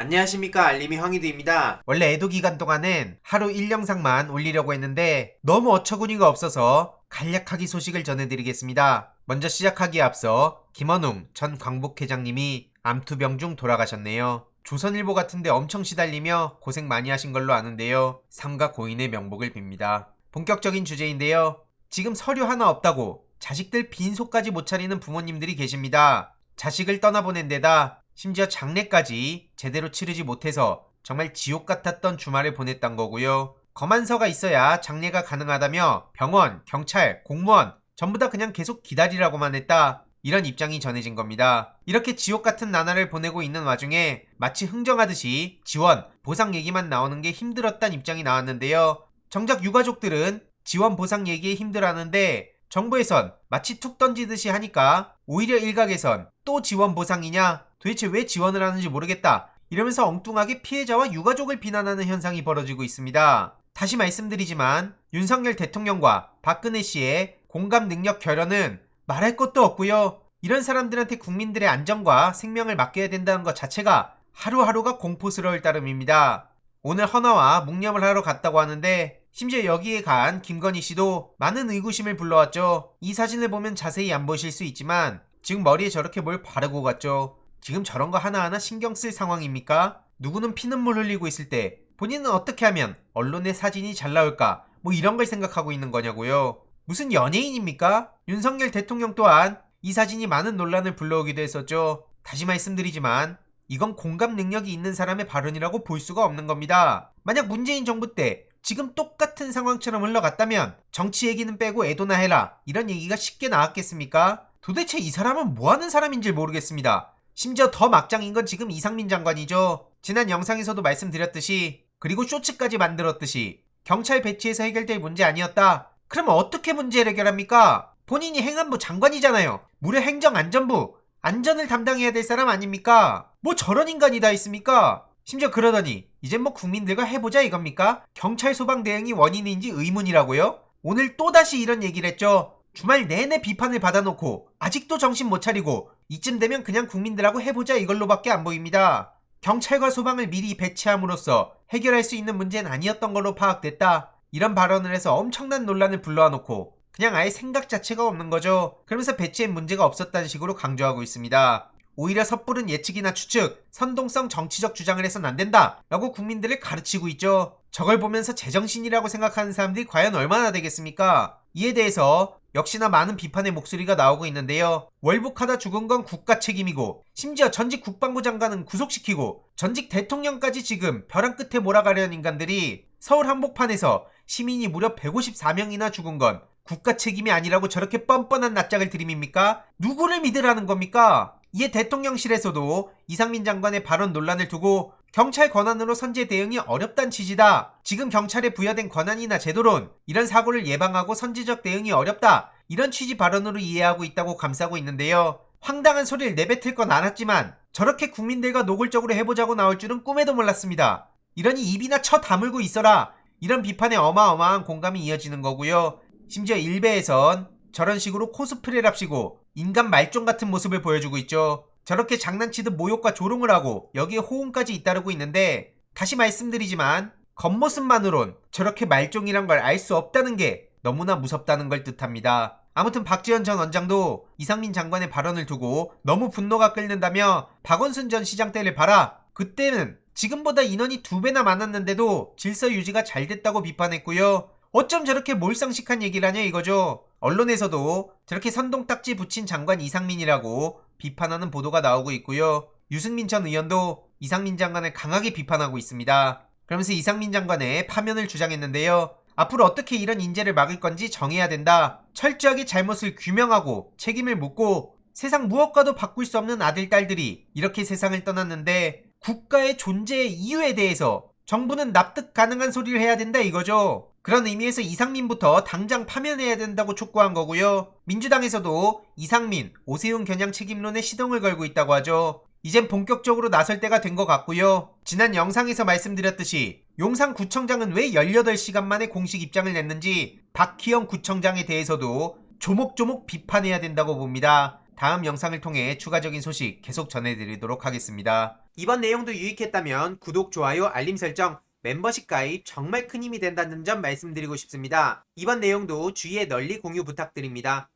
안녕하십니까, 알림이 황희두입니다. 원래 애도 기간 동안은 하루 1영상만 올리려고 했는데 너무 어처구니가 없어서 간략하게 소식을 전해드리겠습니다. 먼저 시작하기에 앞서 김원웅 전 광복회장님이 암투병 중 돌아가셨네요. 조선일보 같은데 엄청 시달리며 고생 많이 하신 걸로 아는데요. 삼가 고인의 명복을 빕니다. 본격적인 주제인데요. 지금 서류 하나 없다고 자식들 빈속까지 못 차리는 부모님들이 계십니다. 자식을 떠나보낸 데다 심지어 장례까지 제대로 치르지 못해서 정말 지옥 같았던 주말을 보냈단 거고요. 검안서가 있어야 장례가 가능하다며 병원, 경찰, 공무원 전부 다 그냥 계속 기다리라고만 했다. 이런 입장이 전해진 겁니다. 이렇게 지옥 같은 나날을 보내고 있는 와중에 마치 흥정하듯이 지원, 보상 얘기만 나오는 게 힘들었단 입장이 나왔는데요. 정작 유가족들은 지원 보상 얘기에 힘들어하는데 정부에선 마치 툭 던지듯이 하니까 오히려 일각에선 또 지원 보상이냐? 도대체 왜 지원을 하는지 모르겠다. 이러면서 엉뚱하게 피해자와 유가족을 비난하는 현상이 벌어지고 있습니다. 다시 말씀드리지만 윤석열 대통령과 박근혜 씨의 공감 능력 결여는 말할 것도 없고요. 이런 사람들한테 국민들의 안전과 생명을 맡겨야 된다는 것 자체가 하루하루가 공포스러울 따름입니다. 오늘 헌화와 묵념을 하러 갔다고 하는데 심지어 여기에 간 김건희 씨도 많은 의구심을 불러왔죠. 이 사진을 보면 자세히 안 보실 수 있지만 지금 머리에 저렇게 뭘 바르고 갔죠. 지금 저런 거 하나하나 신경 쓸 상황입니까? 누구는 피눈물 흘리고 있을 때 본인은 어떻게 하면 언론에 사진이 잘 나올까? 뭐 이런 걸 생각하고 있는 거냐고요. 무슨 연예인입니까? 윤석열 대통령 또한 이 사진이 많은 논란을 불러오기도 했었죠. 다시 말씀드리지만 이건 공감 능력이 있는 사람의 발언이라고 볼 수가 없는 겁니다. 만약 문재인 정부 때 지금 똑같은 상황처럼 흘러갔다면 정치 얘기는 빼고 애도나 해라 이런 얘기가 쉽게 나왔겠습니까? 도대체 이 사람은 뭐하는 사람인지 모르겠습니다. 심지어 더 막장인 건 지금 이상민 장관이죠. 지난 영상에서도 말씀드렸듯이 그리고 쇼츠까지 만들었듯이 경찰 배치에서 해결될 문제 아니었다. 그럼 어떻게 문제를 해결합니까? 본인이 행안부 장관이잖아요. 무려 행정안전부 안전을 담당해야 될 사람 아닙니까? 뭐 저런 인간이 다 있습니까? 심지어 그러더니 이젠 뭐 국민들과 해보자 이겁니까? 경찰 소방 대응이 원인인지 의문이라고요? 오늘 또다시 이런 얘기를 했죠. 주말 내내 비판을 받아놓고 아직도 정신 못 차리고 이쯤 되면 그냥 국민들하고 해보자 이걸로밖에 안 보입니다. 경찰과 소방을 미리 배치함으로써 해결할 수 있는 문제는 아니었던 걸로 파악됐다. 이런 발언을 해서 엄청난 논란을 불러와놓고 그냥 아예 생각 자체가 없는 거죠. 그러면서 배치엔 문제가 없었다는 식으로 강조하고 있습니다. 오히려 섣부른 예측이나 추측, 선동성 정치적 주장을 해선 안 된다 라고 국민들을 가르치고 있죠. 저걸 보면서 제정신이라고 생각하는 사람들이 과연 얼마나 되겠습니까? 이에 대해서 역시나 많은 비판의 목소리가 나오고 있는데요. 월북하다 죽은 건 국가 책임이고 심지어 전직 국방부 장관은 구속시키고 전직 대통령까지 지금 벼랑 끝에 몰아가려는 인간들이 서울 한복판에서 시민이 무려 154명이나 죽은 건 국가 책임이 아니라고 저렇게 뻔뻔한 낯짝을 들이밉니까? 누구를 믿으라는 겁니까? 이에 대통령실에서도 이상민 장관의 발언 논란을 두고 경찰 권한으로 선제 대응이 어렵단 취지다. 지금 경찰에 부여된 권한이나 제도론 이런 사고를 예방하고 선제적 대응이 어렵다. 이런 취지 발언으로 이해하고 있다고 감싸고 있는데요. 황당한 소리를 내뱉을 건 알았지만 저렇게 국민들과 노골적으로 해보자고 나올 줄은 꿈에도 몰랐습니다. 이러니 입이나 쳐 다물고 있어라. 이런 비판에 어마어마한 공감이 이어지는 거고요. 심지어 일베에선 저런 식으로 코스프레랍시고 인간 말종 같은 모습을 보여주고 있죠. 저렇게 장난치듯 모욕과 조롱을 하고 여기에 호응까지 잇따르고 있는데 다시 말씀드리지만 겉모습만으론 저렇게 말종이란 걸 알 수 없다는 게 너무나 무섭다는 걸 뜻합니다. 아무튼 박지원 전 원장도 이상민 장관의 발언을 두고 너무 분노가 끓는다며 박원순 전 시장 때를 봐라. 그때는 지금보다 인원이 2배나 많았는데도 질서 유지가 잘 됐다고 비판했고요. 어쩜 저렇게 몰상식한 얘기를 하냐 이거죠. 언론에서도 저렇게 선동딱지 붙인 장관 이상민이라고 비판하는 보도가 나오고 있고요. 유승민 전 의원도 이상민 장관을 강하게 비판하고 있습니다. 그러면서 이상민 장관의 파면을 주장했는데요. 앞으로 어떻게 이런 인재를 막을 건지 정해야 된다. 철저하게 잘못을 규명하고 책임을 묻고 세상 무엇과도 바꿀 수 없는 아들, 딸들이 이렇게 세상을 떠났는데 국가의 존재의 이유에 대해서 정부는 납득 가능한 소리를 해야 된다 이거죠. 그런 의미에서 이상민부터 당장 파면해야 된다고 촉구한 거고요. 민주당에서도 이상민, 오세훈 겨냥 책임론에 시동을 걸고 있다고 하죠. 이젠 본격적으로 나설 때가 된 것 같고요. 지난 영상에서 말씀드렸듯이 용산구청장은 왜 18시간 만에 공식 입장을 냈는지 박희영 구청장에 대해서도 조목조목 비판해야 된다고 봅니다. 다음 영상을 통해 추가적인 소식 계속 전해드리도록 하겠습니다. 이번 내용도 유익했다면 구독, 좋아요, 알림 설정, 멤버십 가입 정말 큰 힘이 된다는 점 말씀드리고 싶습니다. 이번 내용도 주위에 널리 공유 부탁드립니다.